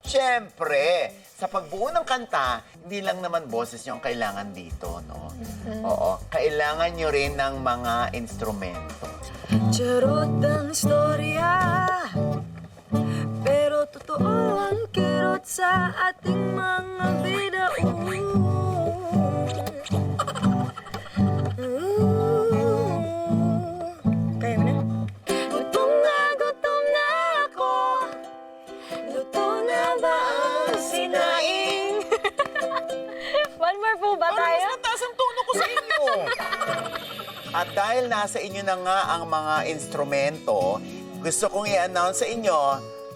Siyempre, sa pagbuo ng kanta, hindi lang naman boses nyo ang kailangan dito, no? Oo, kailangan nyo rin ng mga instrumento. Charot ang istorya, pero totoo ang kirot sa ating mga bida. Kaya mo na? Gutom na ako. Luto na ba ang sinaing? One more po ba tayo? Mas mataas ang tono ko sa inyo. At dahil nasa inyo na nga ang mga instrumento, gusto kong i-announce sa inyo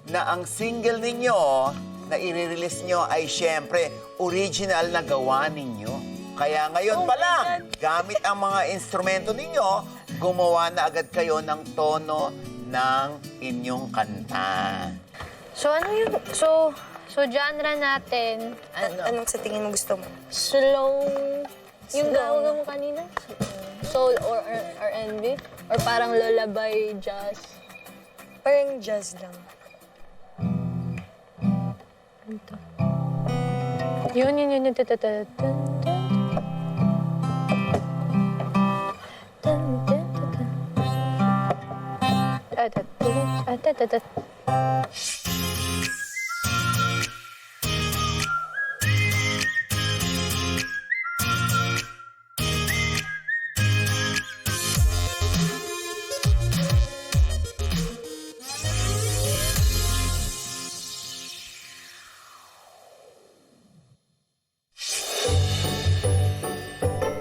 na ang single ninyo na i-release nyo ay syempre original na gawa ninyo. Kaya ngayon pa lang, gamit ang mga instrumento ninyo, gumawa na agad kayo ng tono ng inyong kanta. So, ano yung... So, genre natin, Anong sa tingin mo gusto mo? slow... Yung gawa mo kanina? Soul or R&B? Or parang lullaby, jazz? Parang jazz lang. Yun.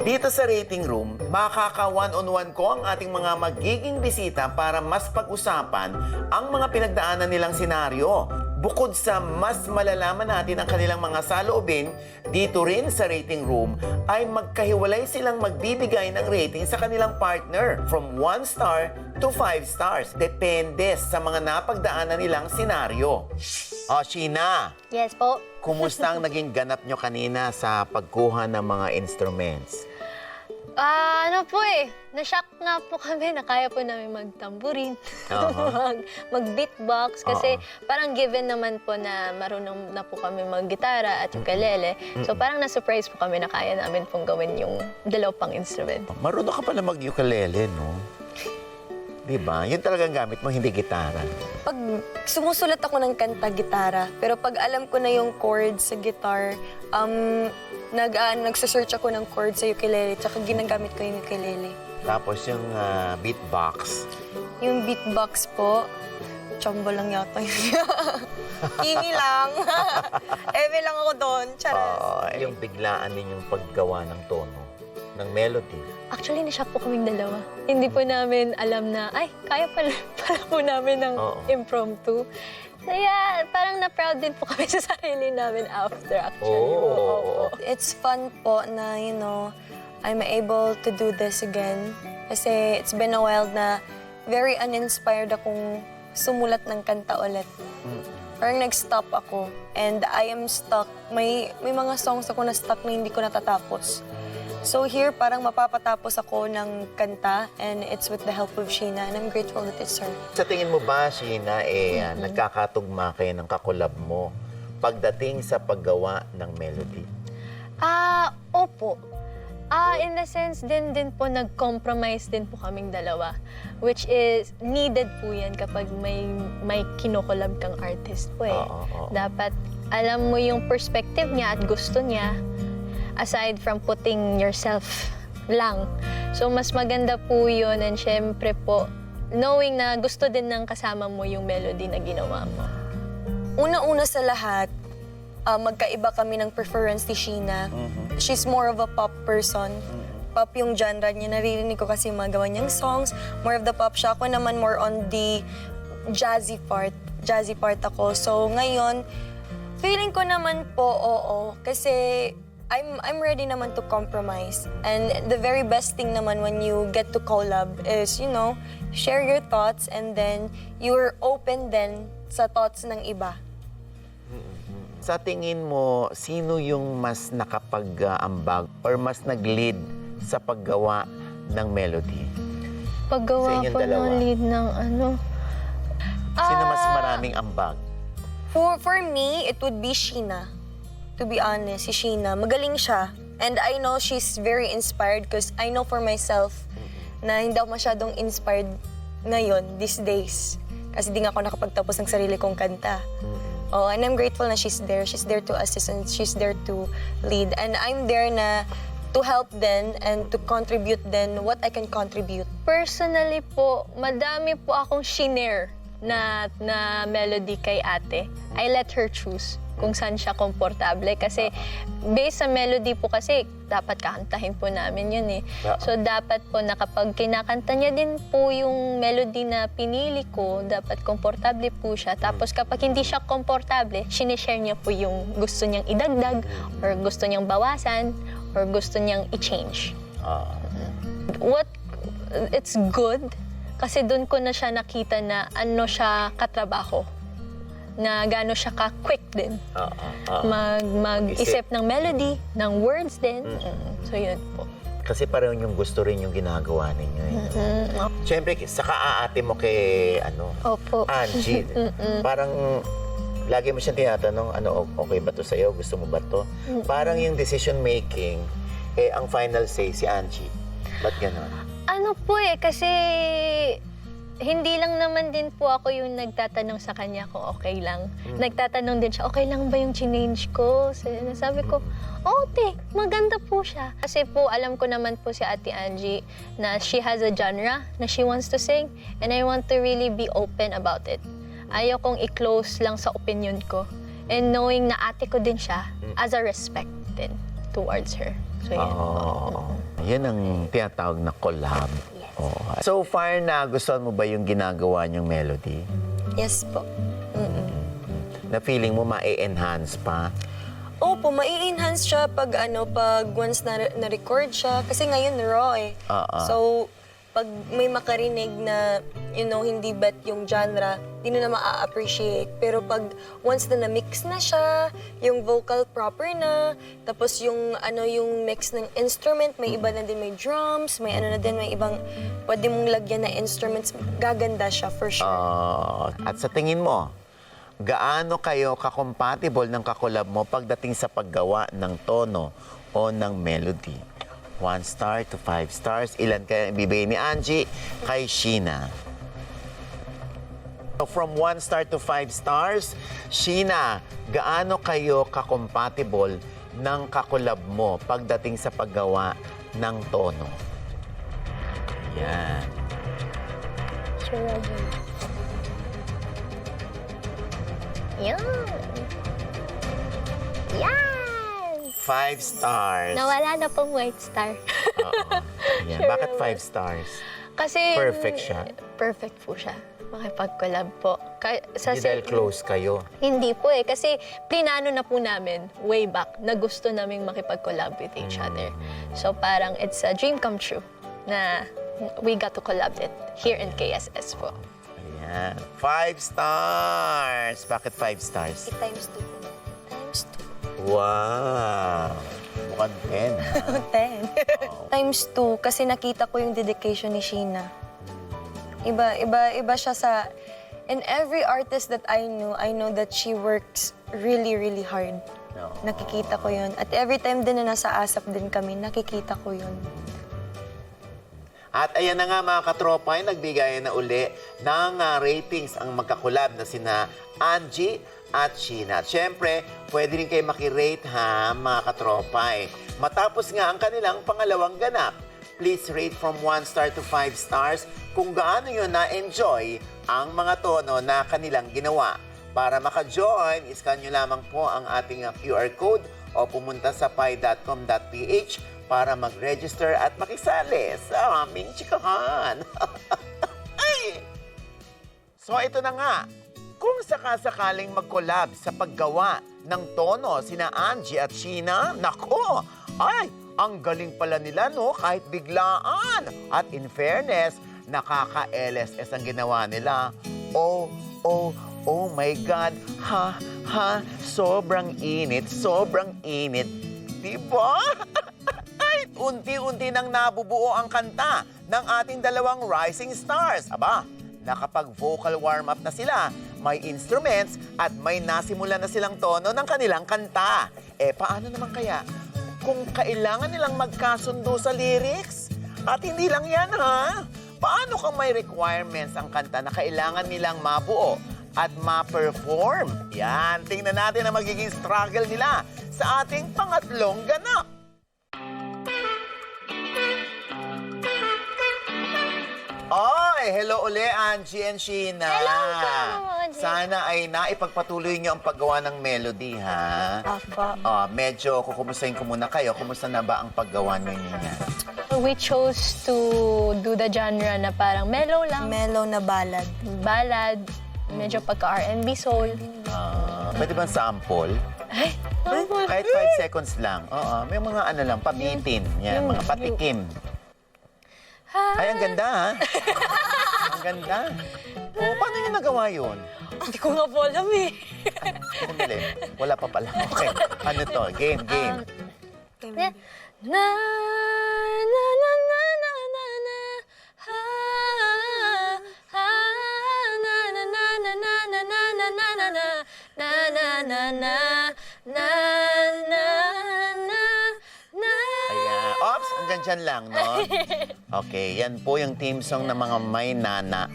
Dito sa rating room, makaka-one-on-one ko ang ating mga magiging bisita para mas pag-usapan ang mga pinagdaanan nilang senaryo. Bukod sa mas malalaman natin ang kanilang mga saloobin, dito rin sa rating room ay magkahiwalay silang magbibigay ng rating sa kanilang partner from 1 star to 5 stars. Depende sa mga napagdaanan nilang senaryo. O, Sheena, Yes po. kumusta ang naging ganap nyo kanina sa pagkuha ng mga instruments? Ano po na-shock nga po kami na kaya po namin magtamburin, mag-beatbox, kasi parang given naman po na marunong na po kami mag-gitara at ukulele. So parang na-surprise po kami na kaya namin pong gawin yung dalaw pang instrument. Marunong ka pala mag-ukulele, no? Diba? Yun talagang gamit mo, hindi gitara. Pag sumusulat ako ng kanta, gitara. Pero pag alam ko na yung chords sa guitar, nagsasearch ako ng chords sa ukulele, tsaka ginagamit ko yung ukulele. Tapos yung beatbox. Yung beatbox po, chamba lang yata yun. Kimi lang. Eme lang ako doon. Charas. Yung biglaan ninyong paggawa ng tono, ng melody. Actually, na-shock po kaming dalawa. Hindi po namin alam na, ay, kaya pala po namin ng impromptu. Kaya parang na-proud din po kami sa sarili namin after, actually. It's fun po na, I'm able to do this again. Kasi it's been a while na very uninspired akong sumulat ng kanta ulit. Parang nag-stop ako. And I am stuck. May mga songs ako na stuck na hindi ko natatapos. So here, parang mapapatapos ako ng kanta, and it's with the help of Sheena, and I'm grateful that it's her. Sa tingin mo ba, Sheena, nagkakatugma kayo ng kakulab mo pagdating sa paggawa ng melody? Opo. In the sense, din po, nag-compromise din po kaming dalawa. Which is, needed po yan kapag may kinukulab kang artist po Dapat alam mo yung perspective niya at gusto niya, aside from putting yourself lang. So, mas maganda po yun, and syempre po, knowing na gusto din ng kasama mo yung melody na ginawa mo. Una-una sa lahat, magkaiba kami ng preference ni Sheena. She's more of a pop person. Pop yung genre niya. Naririnig ko kasi magawa niyang songs. More of the pop siya. Ako naman more on the jazzy part. Jazzy part ako. So, ngayon, feeling ko naman po, oo. Kasi I'm ready naman to compromise. And the very best thing naman when you get to collab is, share your thoughts, and then you're open then sa thoughts ng iba. Sa tingin mo, sino yung mas nakapag-ambag or mas nag-lead sa paggawa ng melody? Paggawa inyong po dalawa. ng lead ng ano? Sino mas maraming ambag? For me, it would be Sheena. To be honest, si Sheena. Magaling siya. And I know she's very inspired because I know for myself na hindi ako masyadong inspired ngayon, these days. Kasi di nga ako nakapagtapos ng sarili kong kanta. Oh, and I'm grateful na she's there. She's there to assist and she's there to lead. And I'm there na to help din and to contribute din what I can contribute. Personally po, madami po akong shinare na melody kay ate. I let her choose kung saan siya komportable. Kasi based sa melody po kasi, dapat kakantahin po namin yun eh. So dapat po na kapag kinakanta niya din po yung melody na pinili ko, dapat komportable po siya. Tapos kapag hindi siya komportable, sinishare niya po yung gusto niyang idagdag or gusto niyang bawasan or gusto niyang i-change. It's good kasi doon ko na siya nakita na ano siya katrabaho. Na gano'n siya ka-quick din. Mag-isip ng melody, ng words din. So yun po. Kasi pareho yung gusto rin yung ginagawa ninyo. Siyempre, saka aate mo kay, Opo. Angie. Parang, lagi mo siyang tinatanong, okay ba to sa'yo? Gusto mo ba to? Parang yung decision making, ang final say si Angie. Ba't gano'n? Ano po kasi hindi lang naman din po ako yung nagtatanong sa kanya kung okay lang. Nagtatanong din siya, okay lang ba yung change ko? So, sabi ko, te, maganda po siya. Kasi po, alam ko naman po si Ate Angie na she has a genre na she wants to sing and I want to really be open about it. Ayaw kong i-close lang sa opinion ko. And knowing na ate ko din siya, as a respect din towards her. So, yun po. Yan ang tinatawag na collab. Yes. So far, nagustuhan mo ba yung ginagawa niyang melody? Yes po. Na feeling mo ma-enhance pa? Opo, mai-enhance siya pag once na-record siya. Kasi ngayon raw eh. So, pag may makarinig na, hindi bet yung genre, di na ma-appreciate. Pero pag once na na-mix na siya, yung vocal proper na, tapos yung mix ng instrument, may iba na din, may drums, may na din, may ibang pwede mong lagyan na instruments, gaganda siya for sure. At sa tingin mo, gaano kayo ka-compatible ng kakulab mo pagdating sa paggawa ng tono o ng melody? 1 star to 5 stars. Ilan kaya ibibigay ni Angie kay Sheena? So from 1 star to 5 stars, Sheena, gaano kayo ka-compatible ng kakulab mo pagdating sa paggawa ng tono? Yan. Sure, yan. Yan! 5 stars. Nawala na pong white star. Yan. Sure Bakit naman. 5 stars? Kasi Perfect siya? Perfect po siya. Makipag-collab po. Hindi dahil close kayo. Hindi po kasi plinano na po namin way back na gusto naming makipag-collab with each other. So parang it's a dream come true na we got to collab it here in KSS po. Ayan. 5 stars. Bakit 5 stars? Times 2 po. Times 2. Wow. Mukhang 10, ha? 10. Times 2 kasi nakita ko yung dedication ni Sheena. Iba siya sa... And every artist that I know that she works really, really hard. Nakikita ko yun. At every time din na nasa ASAP din kami, nakikita ko yun. At ayan na nga mga katropa, nagbigay na uli ng ratings ang magkakulab na sina Angie at Sheena. At syempre, pwede rin kayo makirate ha, mga katropa. Matapos nga ang kanilang pangalawang ganap, please rate from 1 star to 5 stars kung gaano nyo na-enjoy ang mga tono na kanilang ginawa. Para maka-join, iscan nyo lamang po ang ating QR code o pumunta sa pi.com.ph para mag-register at makisali sa aming chikahan. So ito na nga, kung sakasakaling mag-collab sa paggawa ng tono sina Angie at Sheena, nako, ang galing pala nila, no? Kahit biglaan. At in fairness, nakaka-LSS ang ginawa nila. Oh my God, sobrang init. Diba? Unti-unti nang nabubuo ang kanta ng ating dalawang rising stars. Aba, nakapag-vocal warm-up na sila may instruments at may nasimula na silang tono ng kanilang kanta. Paano naman kaya kung kailangan nilang magkasundo sa lyrics? At hindi lang yan, ha? Paano kung may requirements ang kanta na kailangan nilang mabuo at ma-perform? Yan, tingnan natin ang magiging struggle nila sa ating pangatlong ganap. Oy, hello uli, Angie and Sheena. Hello po, Mama Angie. Sana ay naipagpatuloy niyo ang paggawa ng melody, ha? Apa. Medyo kukumustahin ko muna kayo. Kumusta na ba ang paggawa niyo, Nina? We chose to do the genre na parang mellow lang. Mellow na ballad. Ballad, medyo pagka-R&B soul. Pwede bang sample? Ay, Kahit 5 seconds lang. Oo, may mga ano lang, pabitin. Yan, yung- mga patikim. Ay, ang ganda, ha? Ang ganda. Paano niyo nagawa yun? Hindi ko nga po alam eh. Sandali. Wala pa pala. Okay. Ano to? Game. Na na na na na na na na ha ha na na na na na na na na na na na na na na na na na na. Ayan. Ops, hanggang dyan lang, no? Okay, yan po yung theme song ng mga may nana.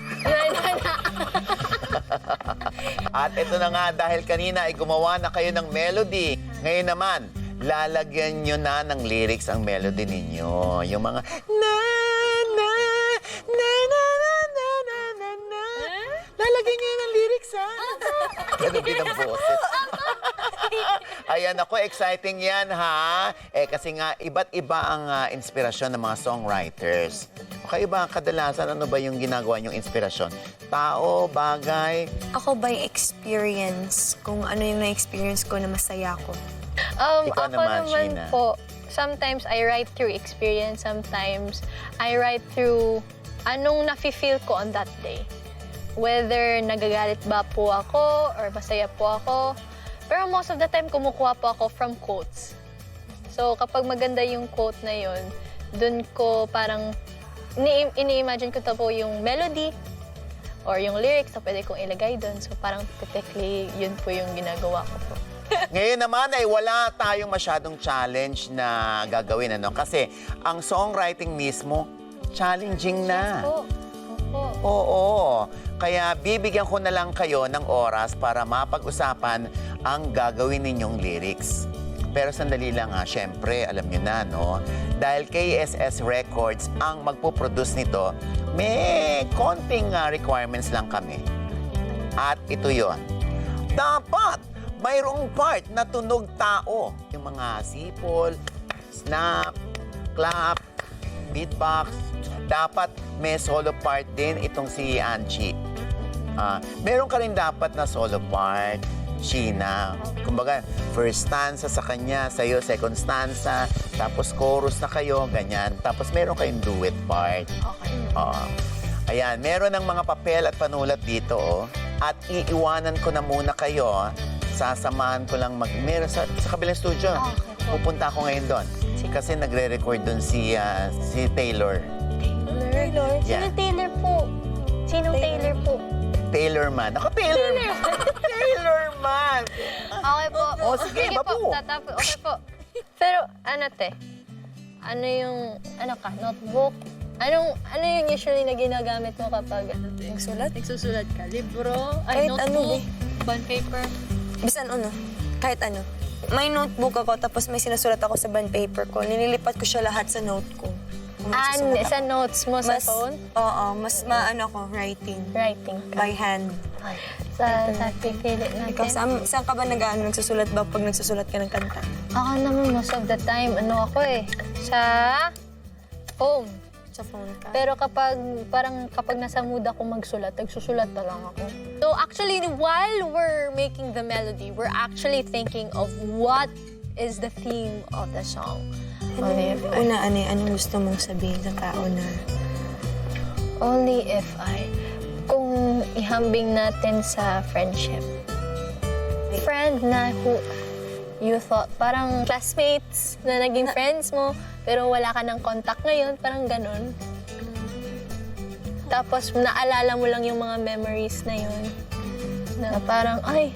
At ito na nga, dahil kanina ay gumawa na kayo ng melody. Ngayon naman, lalagyan nyo na ng lyrics ang melody ninyo. Yung mga na na na na na na na na na. Lalagyan nyo ng lyrics, ha? Ganun din ang boses. Ayan ako, exciting yan, ha? Kasi nga, iba't iba ang inspirasyon ng mga songwriters. Kayo ba, kadalasan, ano ba yung ginagawa niyong inspirasyon? Tao, bagay? Ako by experience, kung ano yung na-experience ko na masaya ko. Ikaw Ako naman, naman Sheena. po, sometimes I write through experience, sometimes I write through anong nafe-feel ko on that day. Whether nagagalit ba po ako or masaya po ako. Pero most of the time, kumukuha po ako from quotes. So, kapag maganda yung quote na yun, dun ko parang ini-imagine ko to po yung melody or yung lyrics na pwede kong ilagay dun. So, parang typically, yun po yung ginagawa ko po. Ngayon naman ay wala tayong masyadong challenge na gagawin, ano? Kasi ang songwriting mismo, challenging na. Po. Opo. Oo. Kaya bibigyan ko na lang kayo ng oras para mapag-usapan ang gagawin ninyong lyrics. Pero sandali lang ha, syempre, alam nyo na, no? Dahil KSS Records ang magpo-produce nito, may konting requirements lang kami. At ito yon. Dapat mayroong part na tunog tao. Yung mga sipol, snap, clap, beatbox. Dapat may solo part din itong si Angie. Meron ka rin dapat na solo part, Sheena. Kumbaga, first stanza sa kanya, sa'yo second stanza, tapos chorus na kayo, ganyan. Tapos meron kayong duet part. Okay. Ayan, meron ng mga papel at panulat dito, oh. At iiwanan ko na muna kayo, ah. Sasamahan ko lang meron sa kabilang studio. Okay po. Pupunta ako ngayon doon. Kasi nagre-record doon si Taylor. Taylor? Yeah. Sino Taylor po? Sinong Taylor po? Taylor man. Ako, Taylor man. Taylor man. Okay po. Oh, sige, babu. Okay po. Pero, ano te? Ano yung, notebook? Ano yung usually na ginagamit mo kapag, Nagsulat? nagsusulat ka? Libro? Kahit ano, Bond paper? Bisan ano, kahit ano. May notebook ako, tapos may sinusulat ako sa bond paper ko. Nililipat ko siya lahat sa note ko. Kung magsusulat ako. Sa notes mo sa phone? Oo, mas maano ko, writing. Writing ka. By hand. Sa pipili natin. Ikaw, saan ka ba nagsusulat ba pag nagsusulat ka ng kanta? Ako naman, most of the time, ako sa phone. Sa phone ka? Pero kapag nasa mood ako magsulat, nagsusulat na lang ako. So actually, while we're making the melody, we're actually thinking of what is the theme of the song. Anong gusto mong sabihin sa tao na? Only if I. Kung ihambing natin sa friendship. Friend na who you thought, parang classmates na naging friends mo, pero wala ka ng contact ngayon, parang ganun. Tapos naalala mo lang yung mga memories na yun. Na parang, ay,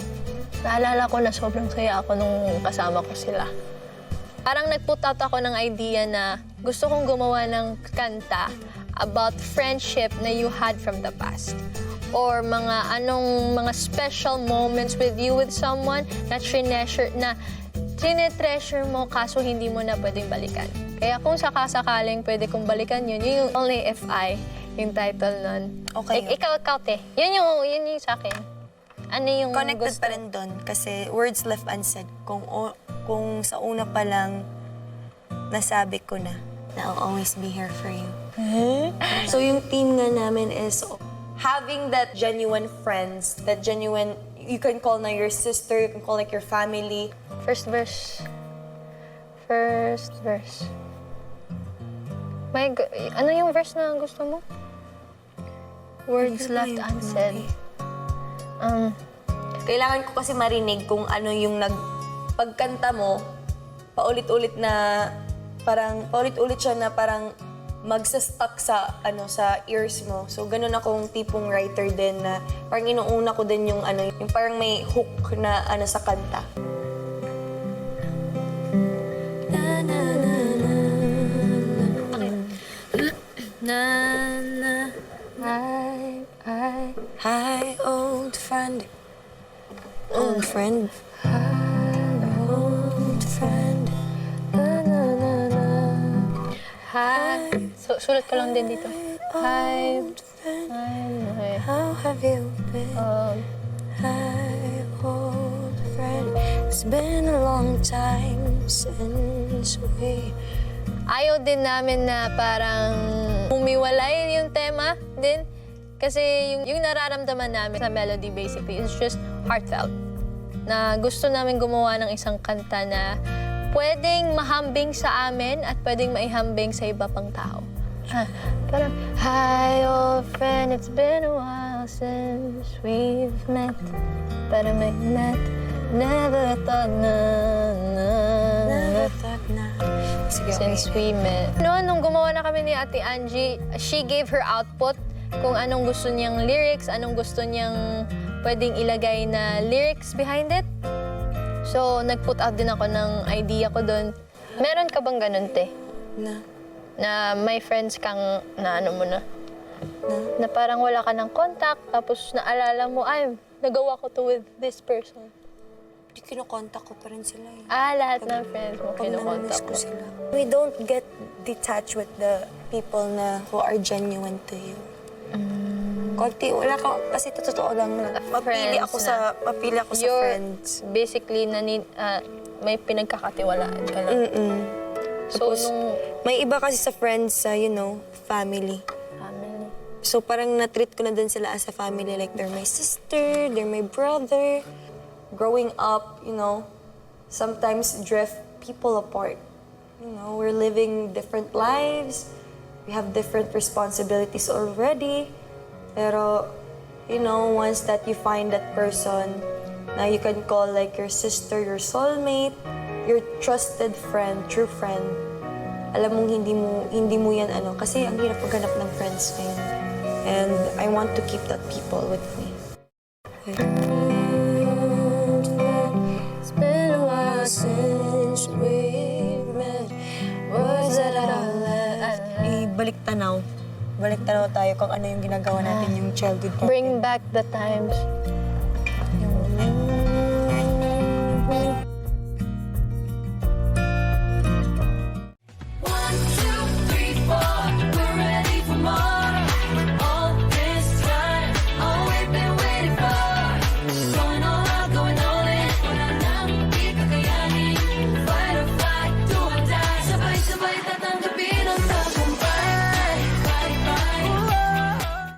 naalala ko na sobrang saya ako nung kasama ko sila. Parang nag-put out ako ng idea na gusto kong gumawa ng kanta about friendship na you had from the past. Or mga special moments with you with someone na tinetreasure mo kaso hindi mo na pwedeng balikan. Kaya kung sakasakaling pwede kong balikan yun, yung Only If I, yung title nun. Okay. Ikaw, te. Yun yung sa akin. Ano yung Connected gusto? pa rin doon kasi words left unsaid. Kung sa una pa lang nasabi ko na I'll always be here for you. So yung theme nga namin is having that genuine friends, that genuine, you can call na your sister, you can call like your family. First verse. Ano yung verse na gusto mo? Words left unsaid. Kailangan ko kasi marinig kung ano yung pagkanta mo, paulit-ulit siya na parang magsa-stuck sa ears mo. So ganun akong tipong writer din na parang inuuna ko din yung yung parang may hook na sa kanta. Hi, old friend. Old friend. Old friend. Hi. So, sulat ko lang din dito. Hi. How have you been? Hi, old friend. It's been a long time since we... Ayaw din namin na parang umiwalay yung tema din. Kasi yung nararamdaman namin sa melody basically is just heartfelt. Na gusto namin gumawa ng isang kanta na pwedeng mahambing sa amin at pwedeng maihambing sa iba pang tao. Parang, hi old friend, it's been a while since we've met. Pero may met, never thought na. Sige, Since we met. Nung gumawa na kami ni Ate Angie, she gave her output kung anong gusto niyang lyrics, anong gusto niyang pwedeng ilagay na lyrics behind it. So, nag-put out din ako ng idea ko doon. Meron ka bang ganun, te? Na may friends kang na parang wala ka ng contact, tapos naalala mo, ay, nagawa ko to with this person. Kinokontak ko pa rin sila eh. Lahat ng friends mo, kinokontak ko mo. sila. We don't get detached with the people who are genuine to you. Konti, wala ka, kasi totoo lang na. Mapili ako sa friends. Basically, may pinagkakatiwalaan ka lang. So, Tapos, may iba kasi sa friends sa, family. Family. So, parang na-treat ko na din sila as a family. Like, they're my sister, they're my brother. Growing up, sometimes drift people apart. We're living different lives. We have different responsibilities already. Pero, once that you find that person na you can call like your sister, your soulmate, your trusted friend, true friend, alam mong hindi mo yan kasi ang hirap maghanap ng friends ngayon. And I want to keep that people with me. It's been a while since we've met. Words that I'll let ibalik tanaw. Balik tanaw tayo kung ano yung ginagawa natin yung childhood. Bring back the times